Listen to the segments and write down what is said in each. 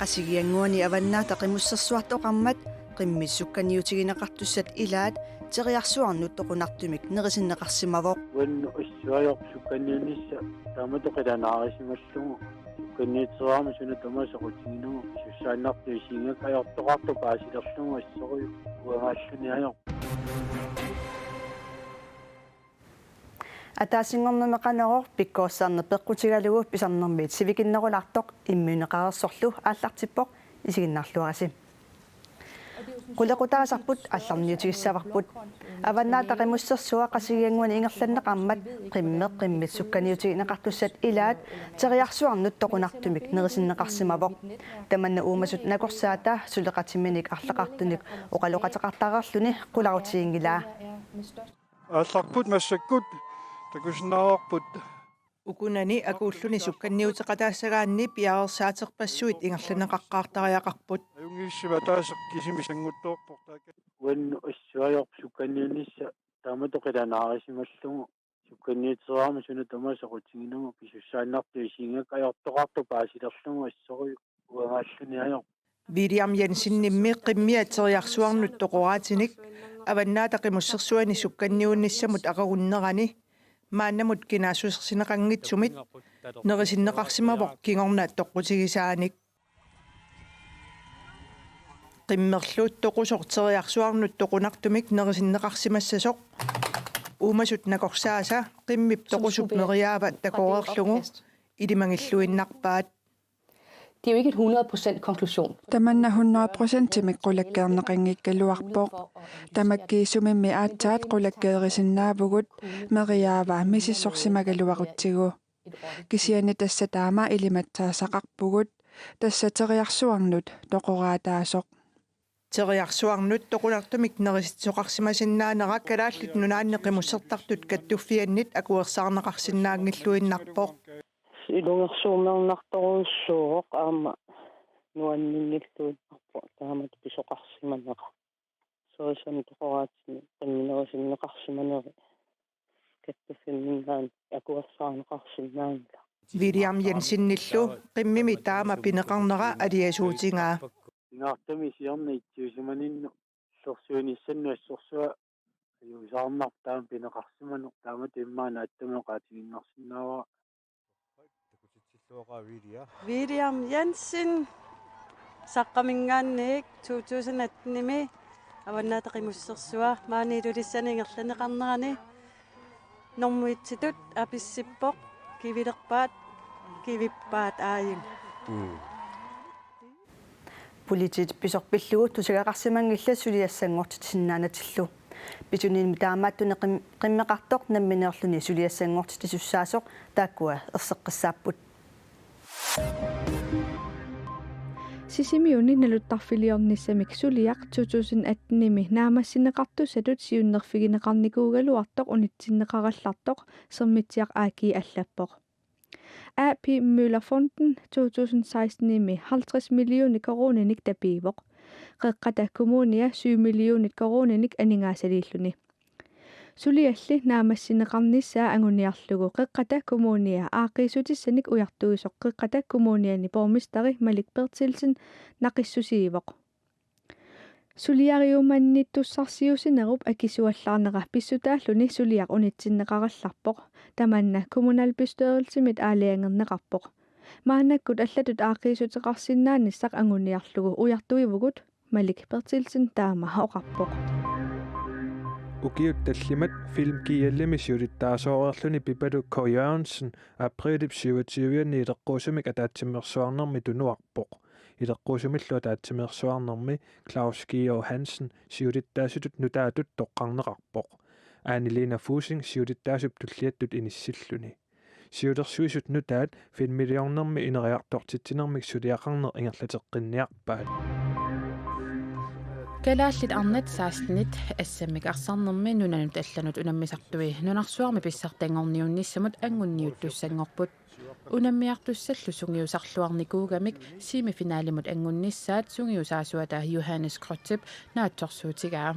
qasigianguani avannaata qimussarsuartoqarmat qimmissukkanniutiginaqartussat ilaat teriarsuarnut toqunartumik nerisinneqarsimavoq wannu issuajorp sukkanniunissa taamatoqilanaarisimallugu sukkanniitseraamu suna tamasoqutiginugu sussaannartu isiingak ajortoqartu paasilerlugu issoruyu uangaalluniajorp атаасингорнамеқанерор пиккооссаарне пеққутигалугу писарнэрмиит сивикиннерулартоқ иммунеқарерсорлу ааллартиппоқ исигиннарлуараси qulaqutaasarput алларниутигиссаварпут аваннаатақимуссерсуа қасигиангуани ингерланнеқармат qimmiссукканиутигинеқартуссат илаат териарсуарнут тоқунартумик нерисиннеқарсимавоқ таманна уумасут накорсаата сулеқатиминик арлеқартуник оқалоқатеқартаарерлуни qulарутигингилаа алларпут массаккут такуснааварпут укунани акууллуни сукканниутеқатаассагаанни пиаерсаатерпассуит ингерланеқаққаартариақарпут аюнгиссима таасеқ кисими сангуттоорпортака wannu issuajorp sukkanniunissa taamatoqilanaarisimallugu sukkanniitseraamu suna tamasoqutiginugu pisussaannartu isiingak ajortoqartu paasilerlugu issoruyu uangaalluniajorp William Jensen-nimmi qimmiateriarsuarnut toquraatinik avannaataqimussersuani sukkanniuunnissamut aqagunnerani maannamut kinaassusersineqanngitsumit nerisinneqarsimavoq kingornaat toqqutigisaanik qimmerluut toqusorteriarsuarnut toqunartumik nerisinneqarsimassasoq uumasut nakorsaasa qimmip toqusup meriaava takoreerlugu ilimangilluinnarpaat. Det er jo ikke et 100% konklusion. Tamanna 100% timikqulakkeerneqanngikkaluarpoq tamakkiisumimmi aatsaat qulakkeerisinnaavagut meriaava misissorsimagaluarutsigu kisiani tassataama ilimatsaasaqarpugut tassateriarsuarnut toquraataasoq teriarsuarnut toqunartumik nerisitsoqarsimasinnaanera kalaallut nunaanneqimussertartut kattuffiannit akuersaarneqarsinnaangilluinnarpoq илунгерсуумернарторуссууоқ аама нуаннингиллуиннарпо таамат писоқарсиманеқа соисан тоқораатсини qimminerisinnеқарсиманери каттуффиммингаан акуерсаарнеқарсинаангла William Jensen-nillu qimmimi taama pineqarnera aliasuutigaa ingaartami siarniitsiusimaninnu sorsuunissannu assorsua ayuusaarnar taam pineqarsimanu taamat immaana attameqaatiginnarsinnaavara William Jensen saqqamingaanniik 2018-nimi avannaataqimussersua maaniilulissani ingerlaneqarnerani normuitsitut apissippoq kivilerpaat kivippaat aayun politit pisorpillugu tusagaqarsimangilla suliassangortit sinnaanatillu pituninmi taamaattune qimmeqartoq nammineerluni suliassangortit isussaasoq taakkua erseqqissaapput Sisimiuni naluttarfiliornissamik suliaq 2018-nimi naamassineqartusatut siunnerfigineqarnikuugaluartoq unitsinneqarallartoq sermitsiaq aaki allappoq AP Møllerfonden 2016-nimi 50 millioner koroninik tapiivoq qeqqata kommunia 7 millioner koroninik aningaasaliilluni Sulialli naamassineqarnissaa anguniarlugu qeqqata kommunia aaqiisutissanik ujartuisoq qeqqata kommuniani pormistari Malik Bertilsen naqissusiivoq Suliariumannittussarsiusinerup akisuallarnera pissutaalluni suliaq unitsinneqarallarpoq tamanna kommunalbestørelsimit aaliangerneqarpoq maanakkut allatut aaqiisuteqarsinnaannissaq anguniarlugu ujartuivugut Malik Bertilsen taama oqarpoq Ukiuttallimat film kiallimi siulittaasoorerluni Pipadu K. Jørgensen aprilip 27 ileqquusumik ataatsimmersuarnermi tunuarpoq ileqquusumillu ataatsimmersuarnermi Claus Georg Hansen siulittaasutut nutaatut toqqarneqarpoq Anilina Fusing siulittaasup tulliattut inissilluni siulersuisut nutaat 5 millionermi ineriartortitsinermik suliaqarner ingerlateqqinniarpaat Kalaallit arnat saastnit assamik arsaarnermi nunanut allanut unammisartui nunarsuarmi pissartangorniunnissamut angunniuttussangorput unammiartussallu sungiusarluarnikuugamik siimifinaalimut angunnissaat sungiusaasuata Johannes Krotzip naatsorsuutigaa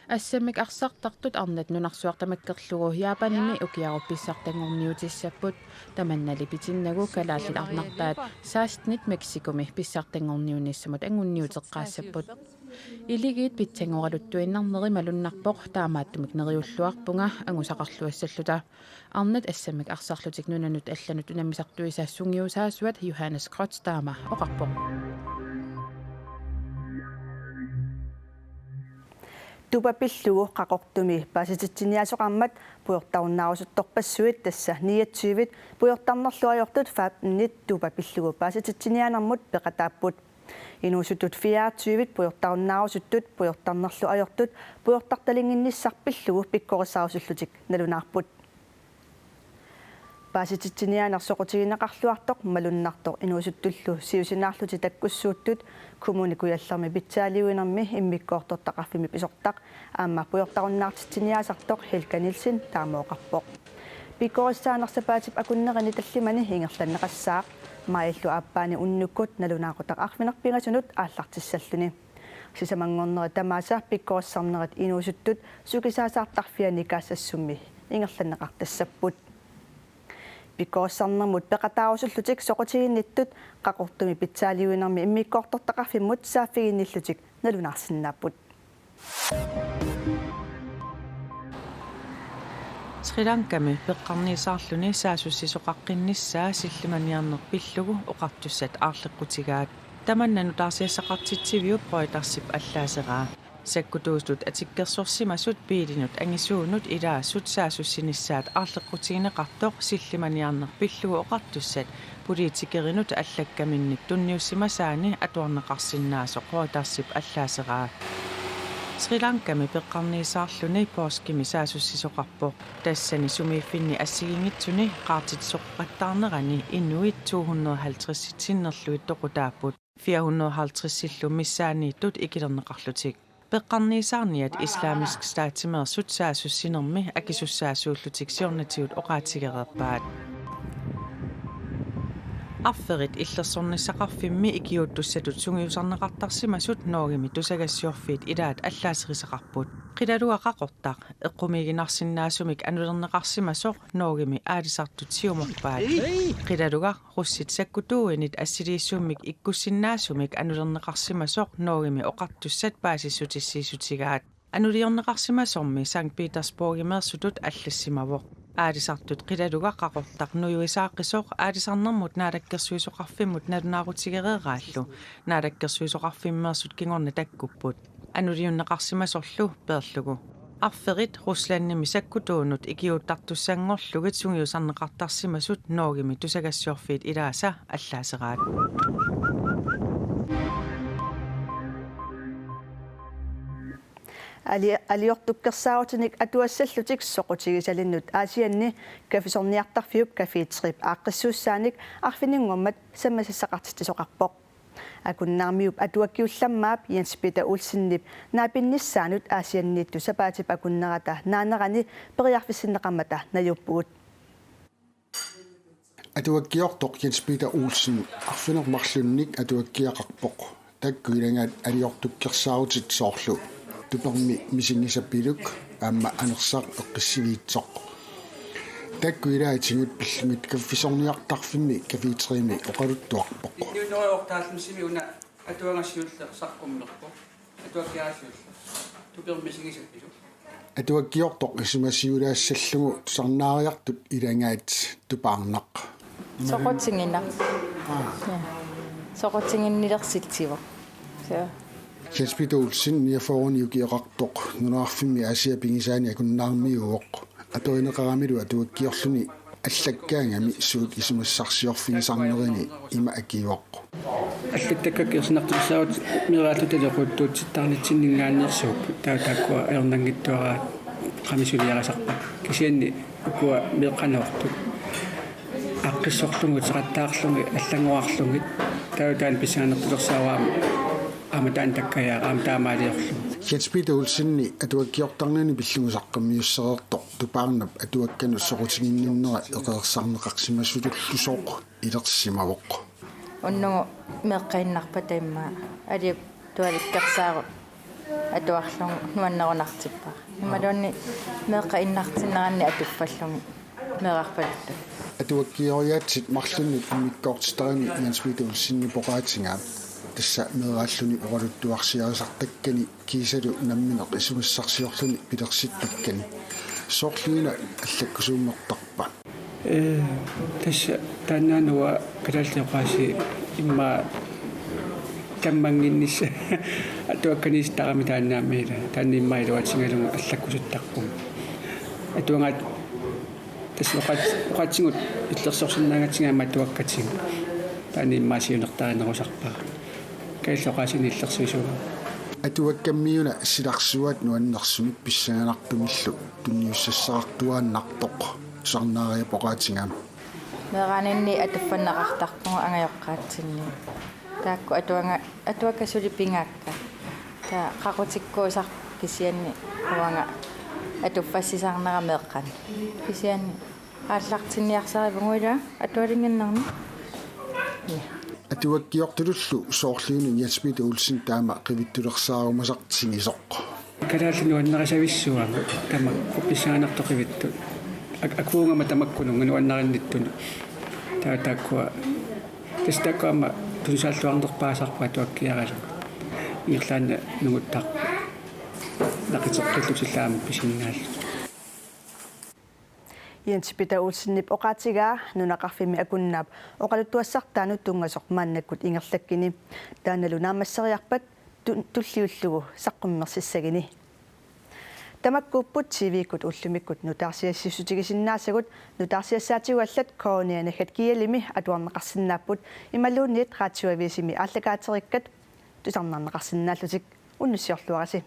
assamik arsartartut arnat nunarsuartamakkerlugu Jaapanimi ukiaruppissartangorniutissaput tamannali pitinnagu kalaallit arnartaat saastnit Meksikumi pissartangorniunnissamut angunniuteqqaassaput Iligit pitsangoraduttuinnarneri malunnarpoq taamaattumik neriulluarpunga angusaqarluassalluta arnat assamik arsarlutik nunanut allanut unammisartuisassungiusaasuat Johannes Krotz taama oqarpoq Tupapillugu qaqortumi paasitittiniasoqarmat puyortarunnaarusuttorpassuit tassa 29 puyortarnerluajortut faapnit tupapillugu paasitittinianermut peqataapput Inusutut 24 puyortarunnaarusutut puyortarnerluajortut puyortartalinginnissarpillugu pikkorissaarussullutik nalunaarput paasitittinianersoqutigineqarluartoq malunnartoq inusuttullu siusinaarluti takkussuuttut kommunikujallermi pitsaaliuinermi immikkoortortaqarfimi pisortaq aamma puyortarunnaartittiniaasartoq Helga Nielsen taamooqarpoq pikkorissaanersapaatip akunneqani tallimani ingerlanneqassaaq maillu appaani unnukkut nalunaaqutaq arfinerpingasunut aallartissalluni sisamangorneri tamaasa pikkorissarnerit inusuttut sukisaasaartarfiani kaassasummi ingerlanneqartassapput pikkorissarnermut peqataarusullutik soqutiginnittut qaqortumi pitsaaliuinermi immikkoortortaqarfimmut saaffiginnillutik nalunaarsinnaapput Sri Lankami peqqarniisaarluni saasussisoqaqqinnissaa sillimaniarnerpillugu oqartussat aarleqqutigaat tamannanu taarsiassaqartitsiviut proitarsip allaaseraa sakkutuustut atikkersorsimasut piilinut angisuunut ilaassut saasussinnissaat aarleqqutigineqartoq sillimaniarnerpillugu oqartussat poliitikerinut allakkaminnik tunniussimasaani atuarneqarsinnaasoq proitarsip allaaseraa Sri Lankami peqqarniisaarluni pooskimi saasussisoqarpoq tassani sumiiffinni assigingitsuni qaartitsoqqattaarnerani Inuit 250 sinnerluit toqutaapput 450 missaaniittut ikilerneqarlutik peqqarniisaarniat islaamisk staatimeersut saasussinermi akisussaasuullutik siornatigut oqaatigereerpaat Afferit illersornissaqarfimmi ikiuttussatut sungiusarneqartarsimasut noogimi tusagassiorfiit ilaat allaaserisaqarput qilaluga qaqortaq eqqumiginarsinnaasumik anulerneqarsimasoq noogimi aalisartut siumorpaat qilaluga russit sakkutuuinit assiliissummik ikkussinnaasumik anulerneqarsimasoq noogimi oqartussat paasissutissiisutigaat anuliorneqarsimasormi Sankt Petersburgimeersutut allassimawoq aalisartut qilaluga qaqortaq nujuisaaqisoq aalisarnermut naalakkersuisoqarfimmut nalunaarutigereeraallu naalakkersuisoqarfimmeersut kingorna takkupput anuliunneqarsimasorlu peerlugu Afferit Ruslannimi sakkutuunut ikiuttartussangorlugit sungiusarneqartarsimasut noogimi tusagassiorfiit ilaasa allaaseraat aliortukkersaarutinik atuassallutik soqutigisalinnut aasianni kafisorniartarfiup kafiitrip aaqqissuussaanik arfininngummat sammasassaqartittisoqarpoq akunnaarmiup atuakkiullammaap Jens Peter Olsennip naapinnissaanut aasianniittu sapaatip akunnerata naanerani periarfissinneqammata najuppugut atuakkiortoq Jens Peter Olsen arfinermarlunnik atuakkiaqarpoq takkuilangaat aliortukkersarutit soorlu tupermi misingisapiluk aamma anersaq eqqissigiitsoq takkuilaatingut pillumit kaffisorniartarfimmi kafiitrimi oqaluttuarpoq niunoortaallumsimi una atuangassiullersaqqummерпо atuakkiaasiulla tupermisingisapiluk atuakkiortoq isumassiulaassаллугу сарнаариартут илангаат тупаарнақ соқотсигинна соқотсигиннилерситсива så Jens Peter Olsen niafoorniukiaqartoq nunaarfimmi aasiapingisaani akunnaarmiuoq atuineqaramilu atuakkiorluni аллаккаангами суут исумассарсиорфигисарнеrini има акиуоq аллаттаккакиерсинартусаават мираалуталеқуттуутситтарнитсиннингааннерсууп таатааккуа аернангиттуараат qamisuliarasarpa kisianni ukua meeqanortut аққиссорлугу теқаттаарлуги аллангуарлугит таутаан писааnertulersaavaami аматаан таккаяа аам таамаалиорлу Jens Peter Olsen atuakkiortarnani pillungusaqqammiusserertoq tupaarnap atuakkanu soqutiginninnera eqeersarneqarsimassutullusooq ilersimavoq Unnugu meeqqainnarpa taimma aliup tualikkersaaru atuarlungu nuannerunartippa. Imaluunni meeqqainnartinneranni atuffallungi meerarpaluttu. Atuakkioriaatsit marlunni immikkoortitarani Jens Peter Olsen poqaatingaa tassa meeraalluni oraluttuarsiarisartakkani kiisalu nammineq isumassarsiorluni pilersittukkani soorluina allakkusuummertarpa tassa taannaanua kalalliqaasi imma kammanginnissa atuakkaniistaqami taannaammiila taanniimmailuatsingalungu allakkusuttarpum atuangaat tassa oqatsingut illersorsinnaangatsingaama atuakkatingu taanniimmaasiunertarinerusarpaa kailloqaasini illersuisuga atuakkammiuna silarsuat nuannersumik pissanganartumillu tunniussassarartuaannartoq sarnaaria poqaatingaama Meeraninni atuffanneqartarpungu angajoqqaatsinni. Taakku atuakkasuli pingaakka. Ta qaqutikkuusar kisianni uanga atuffassisarnera meeqqan. Kisianni aallartinniarsarivunguila atualinginnarni. atuakkiortulullu soorluunu Jens Peter Olsen taama qivittulersaarumasartingisoq kalaalluannerisavissua tama kuppissaanartoqivittu akuungama tamakkununga nuannarinnittuну taakua tastakkuama tulusaalluarnerpaasarpa atuakkiaralu ingirlaanna nunguttaq naqiteqqillusillaama pisinnaallu Jens Peter Olsen oqaatigaa nunaqarfimi akunnaap oqaluttuassartaanu tungasoq maannakkut ingerlakkini taanalunaamasseriarpat tulliullugu saqqummersissagini tamakkuupput TV-kut ullumikkut nutaarsiassissutigisinnaassagut nutaarsiassaatiguallat koonianaggat kialimi atuarneqarsinnaapput imalluunniit raatsuaviisimi aallakaaterikkat tusarnarneqarsinnaallutik unnussiorluarasi